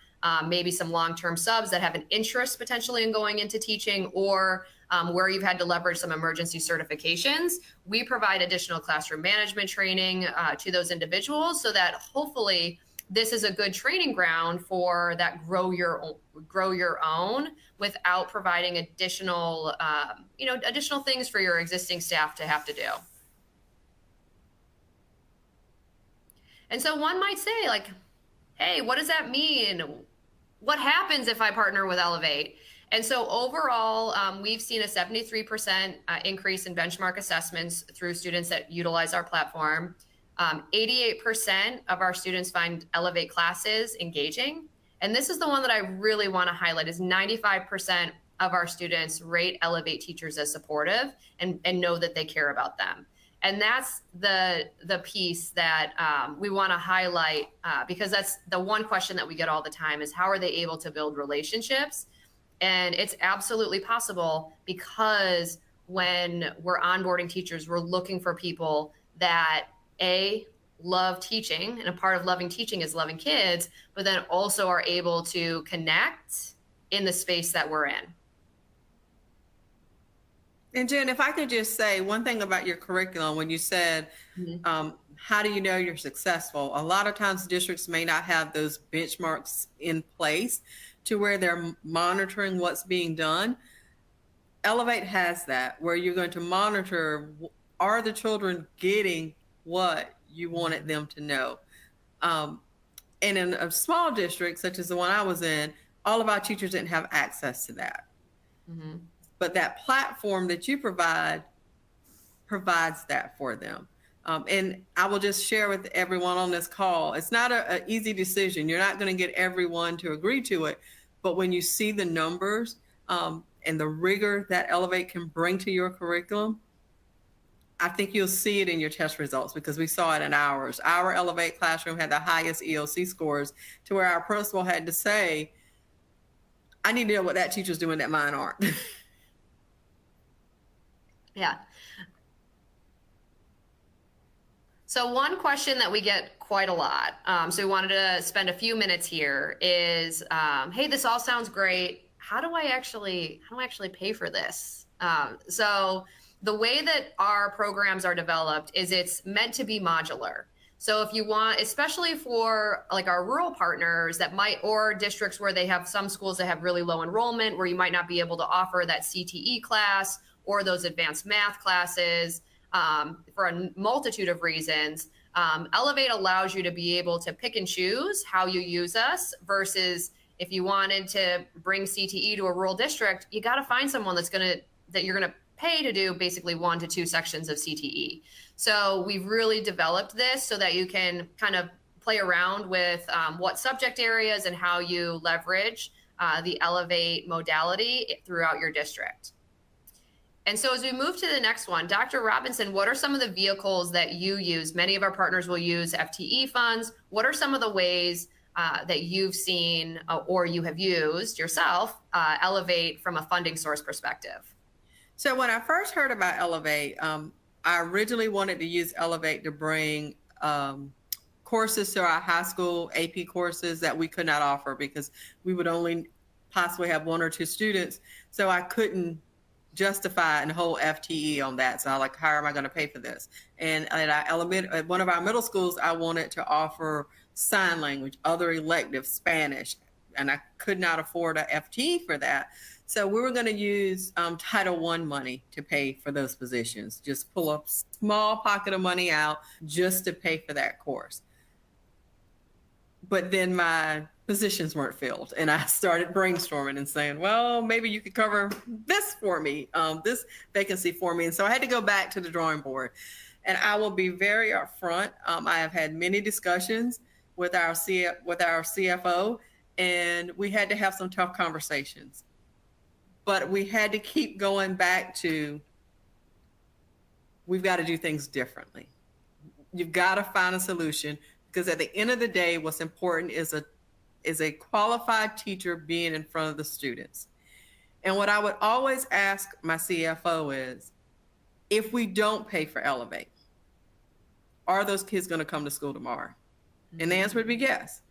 maybe some long-term subs that have an interest potentially in going into teaching, or where you've had to leverage some emergency certifications, we provide additional classroom management training to those individuals, so that hopefully this is a good training ground for that grow your own without providing additional things for your existing staff to have to do. And so one might say, like, hey, what does that mean? What happens if I partner with Elevate? And so overall, we've seen a 73% increase in benchmark assessments through students that utilize our platform. 88% of our students find Elevate classes engaging. And this is the one that I really want to highlight, is 95% of our students rate Elevate teachers as supportive and know that they care about them. And that's the piece that we want to highlight because that's the one question that we get all the time is how are they able to build relationships? And it's absolutely possible because when we're onboarding teachers, we're looking for people that love teaching, and a part of loving teaching is loving kids, but then also are able to connect in the space that we're in. And Jen, if I could just say one thing about your curriculum, when you said, how do you know you're successful? A lot of times districts may not have those benchmarks in place to where they're monitoring what's being done. Elevate has that, where you're going to monitor, are the children getting what you wanted them to know? And in a small district, such as the one I was in, all of our teachers didn't have access to that. Mm-hmm. But that platform that you provides that for them. And I will just share with everyone on this call, it's not an easy decision. You're not going to get everyone to agree to it. But when you see the numbers and the rigor that Elevate can bring to your curriculum, I think you'll see it in your test results because we saw it in ours. Our Elevate classroom had the highest EOC scores to where our principal had to say, I need to know what that teacher's doing that mine aren't. Yeah. So one question that we get quite a lot, so we wanted to spend a few minutes here is, hey, this all sounds great. How do I actually pay for this? So the way that our programs are developed is it's meant to be modular. So if you want, especially for like our rural partners that might, or districts where they have some schools that have really low enrollment, where you might not be able to offer that CTE class or those advanced math classes for a multitude of reasons, Elevate allows you to be able to pick and choose how you use us versus if you wanted to bring CTE to a rural district, you got to find someone that you're going to pay to do basically 1 to 2 sections of CTE. So we've really developed this so that you can kind of play around with what subject areas and how you leverage the Elevate modality throughout your district. And so as we move to the next one, Dr. Robinson, what are some of the vehicles that you use? Many of our partners will use FTE funds. What are some of the ways that you've seen or you have used yourself Elevate from a funding source perspective? So when I first heard about Elevate, I originally wanted to use Elevate to bring courses to our high school AP courses that we could not offer because we would only possibly have 1 or 2 students. So I couldn't justify and hold FTE on that. So I like, how am I going to pay for this? And at one of our middle schools, I wanted to offer sign language, other electives, Spanish, and I could not afford a FTE for that. So we were going to use Title I money to pay for those positions, just pull a small pocket of money out just to pay for that course. But then my positions weren't filled. And I started brainstorming and saying, well, maybe you could cover this for me, this vacancy for me. And so I had to go back to the drawing board. And I will be very upfront. I have had many discussions with our CFO, and we had to have some tough conversations. But we had to keep going back to, we've got to do things differently. You've got to find a solution, because at the end of the day, what's important is a qualified teacher being in front of the students. And what I would always ask my CFO is, if we don't pay for Elevate, are those kids going to come to school tomorrow? Mm-hmm. And the answer would be yes.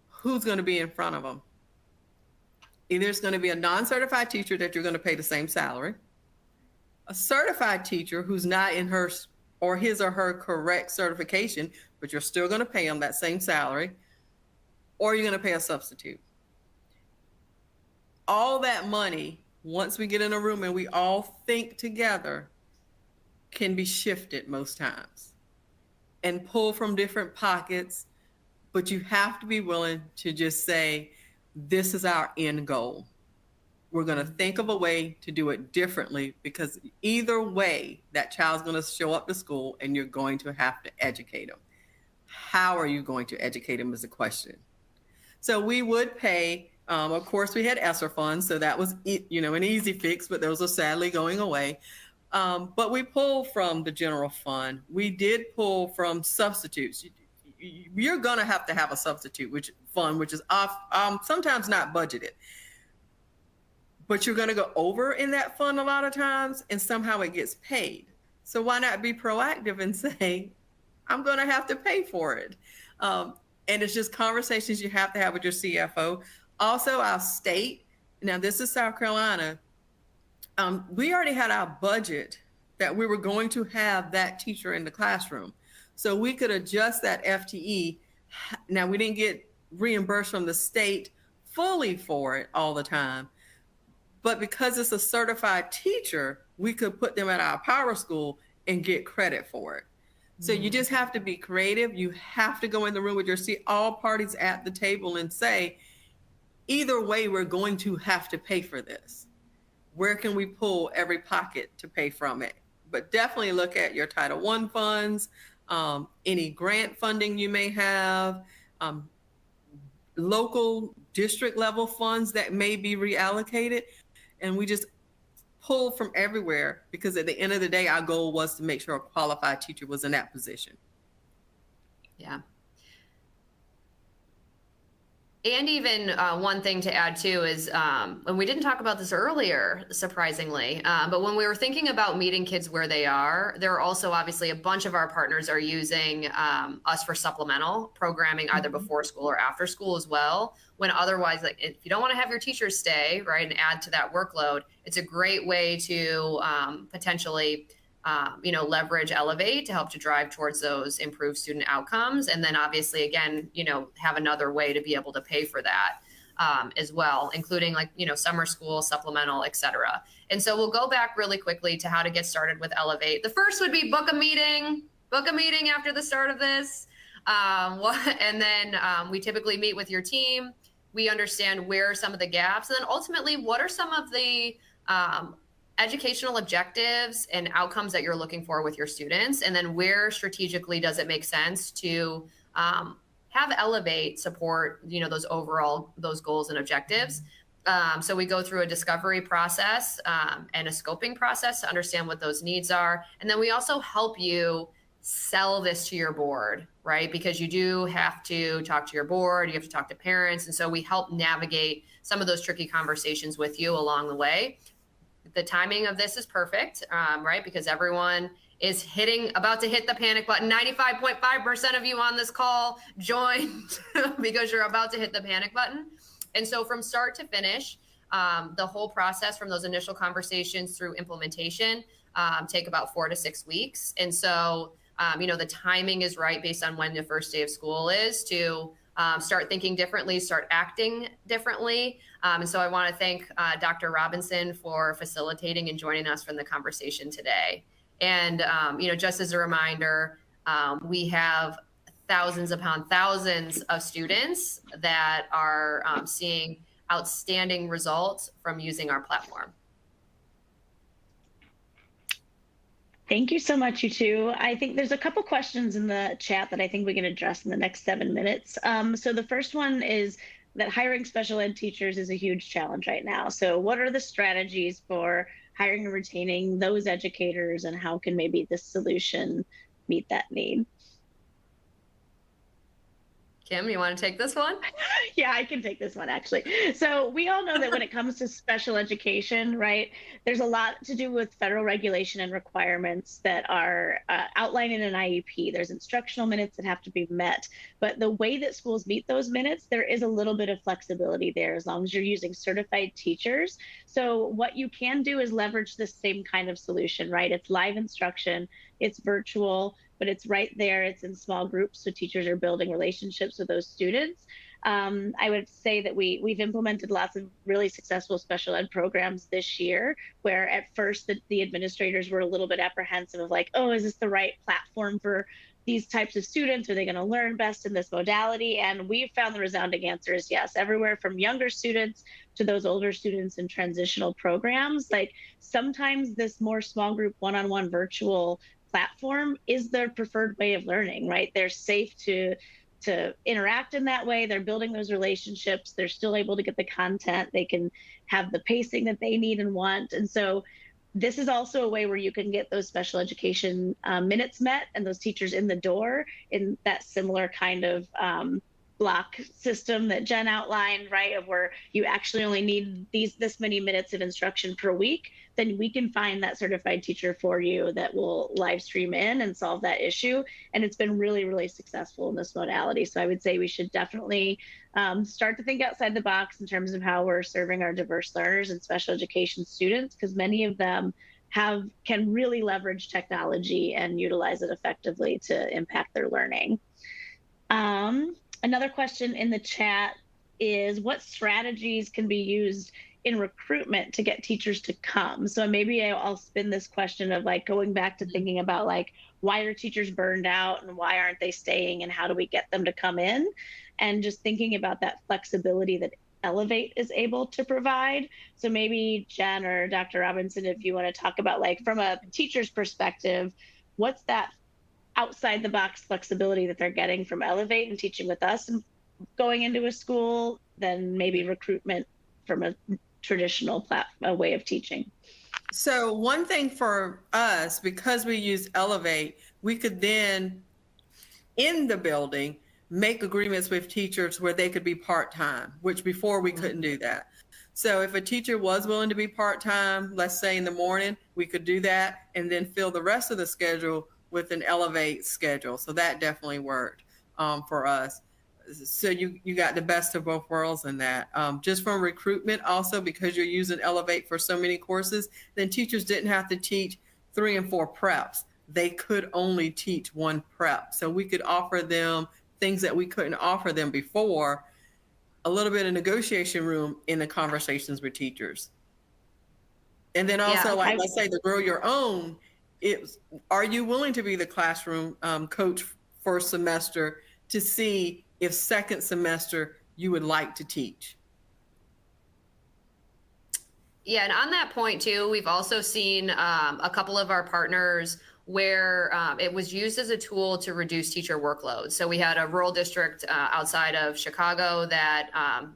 Who's going to be in front of them? Either it's going to be a non-certified teacher that you're going to pay the same salary, a certified teacher who's not in her or his or her correct certification, but you're still going to pay them that same salary, or you're going to pay a substitute. All that money, once we get in a room and we all think together, can be shifted most times and pull from different pockets, but you have to be willing to just say, this is our end goal. We're going to think of a way to do it differently, because either way, that child's going to show up to school and you're going to have to educate them. How are you going to educate them is the question. So we would pay, of course, we had ESSER funds, so that was, an easy fix, but those are sadly going away. But we pull from the general fund. We did pull from substitutes. You're going to have a substitute fund, which is sometimes not budgeted. But you're going to go over in that fund a lot of times, and somehow it gets paid. So why not be proactive and say, I'm going to have to pay for it? And it's just conversations you have to have with your CFO. Also, our state, now this is South Carolina, we already had our budget that we were going to have that teacher in the classroom. So we could adjust that FTE. Now, we didn't get reimbursed from the state fully for it all the time. But because it's a certified teacher, we could put them at our power school and get credit for it. So you just have to be creative. You have to go in the room with all parties at the table and say, either way, we're going to have to pay for this. Where can we pull every pocket to pay from it? But definitely look at your Title I funds, any grant funding you may have, local district level funds that may be reallocated. And we just pull from everywhere, because at the end of the day, our goal was to make sure a qualified teacher was in that position. Yeah. And even one thing to add too is, and we didn't talk about this earlier, surprisingly, but when we were thinking about meeting kids where they are, there are also obviously a bunch of our partners are using us for supplemental programming, either before school or after school as well. When otherwise, like, if you don't want to have your teachers stay, right, and add to that workload, it's a great way to potentially leverage Elevate to help to drive towards those improved student outcomes. And then obviously, again, have another way to be able to pay for that as well, including summer school, supplemental, et cetera. And so we'll go back really quickly to how to get started with Elevate. The first would be book a meeting after the start of this. And then we typically meet with your team. We understand where are some of the gaps, and then ultimately, what are some of the educational objectives and outcomes that you're looking for with your students, and then where strategically does it make sense to have Elevate support those goals and objectives. So we go through a discovery process and a scoping process to understand what those needs are, and then we also help you sell this to your board, right? Because you do have to talk to your board, you have to talk to parents, and so we help navigate some of those tricky conversations with you along the way. The timing of this is perfect, right? Because everyone is about to hit the panic button. 95.5% of you on this call joined because you're about to hit the panic button. And so from start to finish, the whole process from those initial conversations through implementation take about 4 to 6 weeks. And so, the timing is right based on when the first day of school is to start thinking differently, start acting differently. And so I want to thank Dr. Robinson for facilitating and joining us from the conversation today. And, just as a reminder, we have thousands upon thousands of students that are seeing outstanding results from using our platform. Thank you so much, you two. I think there's a couple questions in the chat that I think we can address in the next 7 minutes. So the first one is that hiring special ed teachers is a huge challenge right now. So what are the strategies for hiring and retaining those educators, and how can maybe this solution meet that need? Kim, you want to take this one? Yeah, I can take this one, actually. So we all know that when it comes to special education, right, there's a lot to do with federal regulation and requirements that are outlined in an IEP. There's instructional minutes that have to be met. But the way that schools meet those minutes, there is a little bit of flexibility there as long as you're using certified teachers. So what you can do is leverage the same kind of solution, right? It's live instruction, it's virtual, but it's right there. It's in small groups, so teachers are building relationships with those students. I would say that we've implemented lots of really successful special ed programs this year, where at first the administrators were a little bit apprehensive of like, oh, is this the right platform for these types of students? Are they going to learn best in this modality? And we've found the resounding answer is yes, everywhere from younger students to those older students in transitional programs. Like sometimes this more small group one-on-one virtual platform is their preferred way of learning, right? They're safe to interact in that way. They're building those relationships. They're still able to get the content. They can have the pacing that they need and want. And so this is also a way where you can get those special education minutes met and those teachers in the door in that similar kind of block system that Jen outlined, right? Of where you actually only need this many minutes of instruction per week, then we can find that certified teacher for you that will live stream in and solve that issue. And it's been really, really successful in this modality. So I would say we should definitely start to think outside the box in terms of how we're serving our diverse learners and special education students, because many of them can really leverage technology and utilize it effectively to impact their learning. Another question in the chat is, what strategies can be used in recruitment to get teachers to come? So maybe I'll spin this question of like going back to thinking about like, why are teachers burned out and why aren't they staying and how do we get them to come in? And just thinking about that flexibility that Elevate is able to provide. So maybe Jen or Dr. Robinson, if you want to talk about like from a teacher's perspective, what's that outside the box flexibility that they're getting from Elevate and teaching with us and going into a school, then maybe recruitment from a traditional way of teaching. So one thing for us, because we use Elevate, we could then in the building make agreements with teachers where they could be part-time, which before we couldn't do that. So if a teacher was willing to be part-time, let's say in the morning, we could do that and then fill the rest of the schedule with an Elevate schedule. So that definitely worked for us. So you got the best of both worlds in that. Just from recruitment also, because you're using Elevate for so many courses, then teachers didn't have to teach 3 and 4 preps. They could only teach 1 prep. So we could offer them things that we couldn't offer them before, a little bit of negotiation room in the conversations with teachers. And then also, let's say the Grow Your Own, are you willing to be the classroom coach first semester to see if second semester you would like to teach? Yeah, and on that point too, we've also seen a couple of our partners where it was used as a tool to reduce teacher workload. So we had a rural district outside of Chicago that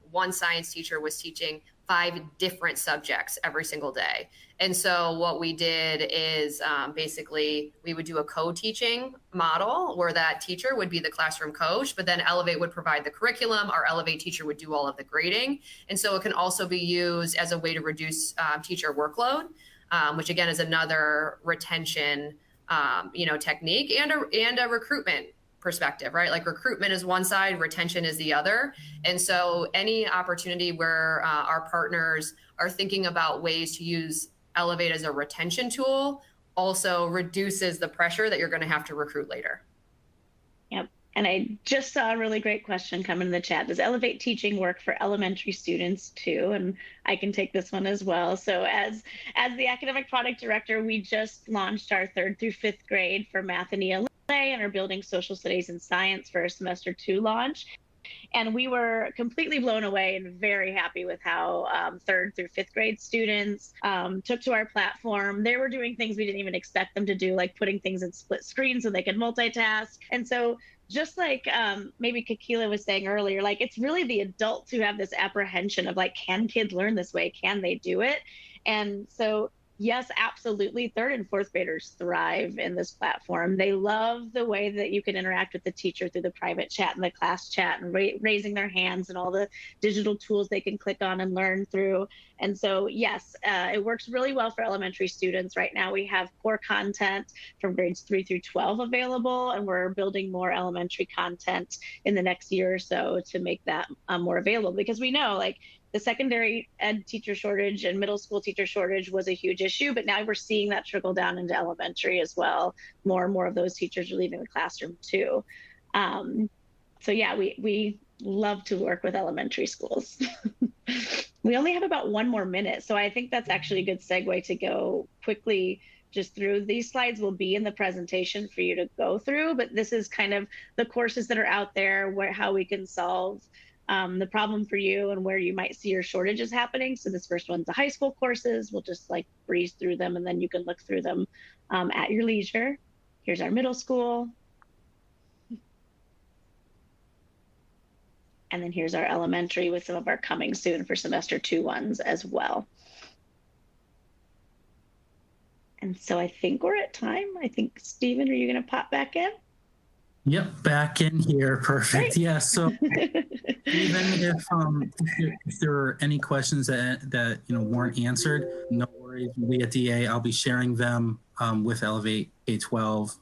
one science teacher was teaching 5 different subjects every single day. And so what we did is basically we would do a co-teaching model where that teacher would be the classroom coach, but then Elevate would provide the curriculum. Our Elevate teacher would do all of the grading. And so it can also be used as a way to reduce teacher workload, which again is another retention technique and a recruitment perspective, right? Like recruitment is one side, retention is the other. And so any opportunity where our partners are thinking about ways to use Elevate as a retention tool also reduces the pressure that you're going to have to recruit later. Yep. And I just saw a really great question come in the chat. Does Elevate teaching work for elementary students too? And I can take this one as well. So as the academic product director, we just launched our 3rd through 5th grade for math and ELA and are building social studies and science for our semester 2 launch. And we were completely blown away and very happy with how 3rd through 5th grade students took to our platform. They were doing things we didn't even expect them to do, like putting things in split screen so they could multitask. And so just like maybe Kakila was saying earlier, like it's really the adults who have this apprehension of like, can kids learn this way? Can they do it? And so yes, absolutely. 3rd and 4th graders thrive in this platform. They love the way that you can interact with the teacher through the private chat and the class chat and raising their hands and all the digital tools they can click on and learn through. And so, yes, it works really well for elementary students. Right now, we have core content from grades 3 through 12 available, and we're building more elementary content in the next year or so to make that more available, because we know like the secondary ed teacher shortage and middle school teacher shortage was a huge issue, but now we're seeing that trickle down into elementary as well. More and more of those teachers are leaving the classroom too. So yeah, we love to work with elementary schools. We only have about 1 more minute, so I think that's actually a good segue to go quickly just through. These slides will be in the presentation for you to go through, but this is kind of the courses that are out there, how we can solve the problem for you and where you might see your shortages happening. So this first one's the high school courses. We'll just like breeze through them and then you can look through them at your leisure. Here's our middle school. And then here's our elementary with some of our coming soon for semester 2 ones as well. So I think we're at time. I think, Stephen, are you going to pop back in? Yep, back in here. Perfect. Great. Yeah. So even if there are any questions that weren't answered, no worries. We at DA, I'll be sharing them with Elevate K-12,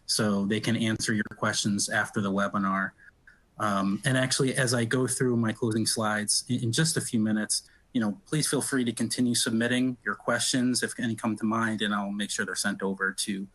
so they can answer your questions after the webinar. And actually, as I go through my closing slides in just a few minutes, please feel free to continue submitting your questions if any come to mind, and I'll make sure they're sent over to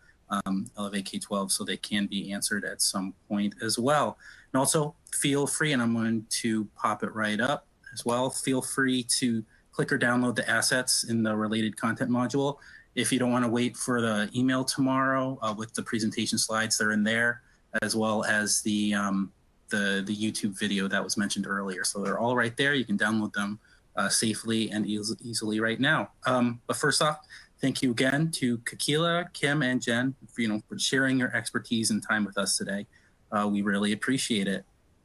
Elevate K-12 so they can be answered at some point as well. And also feel free, and I'm going to pop it right up as well, feel free to click or download the assets in the related content module. If you don't want to wait for the email tomorrow with the presentation slides, they're in there, as well as the YouTube video that was mentioned earlier. So they're all right there. You can download them safely and easily right now. But first off, thank you again to Kakila, Kim, and Jen for sharing your expertise and time with us today. We really appreciate it.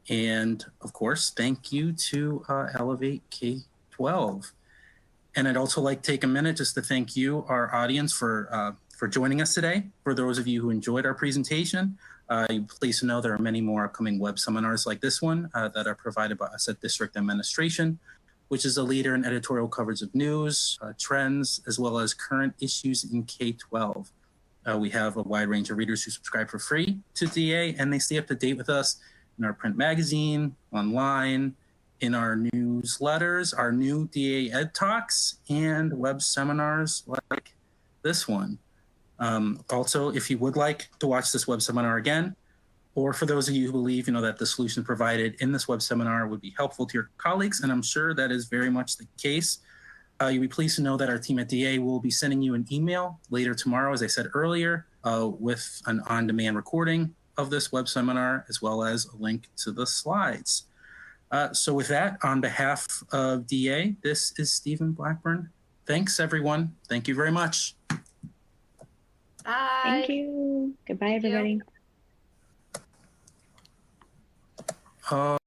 And of course, thank you to Elevate K-12. And I'd also like to take a minute just to thank you, our audience, for joining us today. For those of you who enjoyed our presentation, please know there are many more upcoming web seminars like this one that are provided by us at District Administration, which is a leader in editorial coverage of news, trends, as well as current issues in K-12. We have a wide range of readers who subscribe for free to DA, and they stay up to date with us in our print magazine, online, in our newsletters, our new DA Ed Talks, and web seminars like this one. Also, if you would like to watch this web seminar again, or for those of you who believe that the solution provided in this web seminar would be helpful to your colleagues, and I'm sure that is very much the case, you'll be pleased to know that our team at DA will be sending you an email later tomorrow, as I said earlier, with an on-demand recording of this web seminar, as well as a link to the slides. So with that, on behalf of DA, this is Stephen Blackburn. Thanks, everyone. Thank you very much. Bye. Thank you. Goodbye, everybody. You.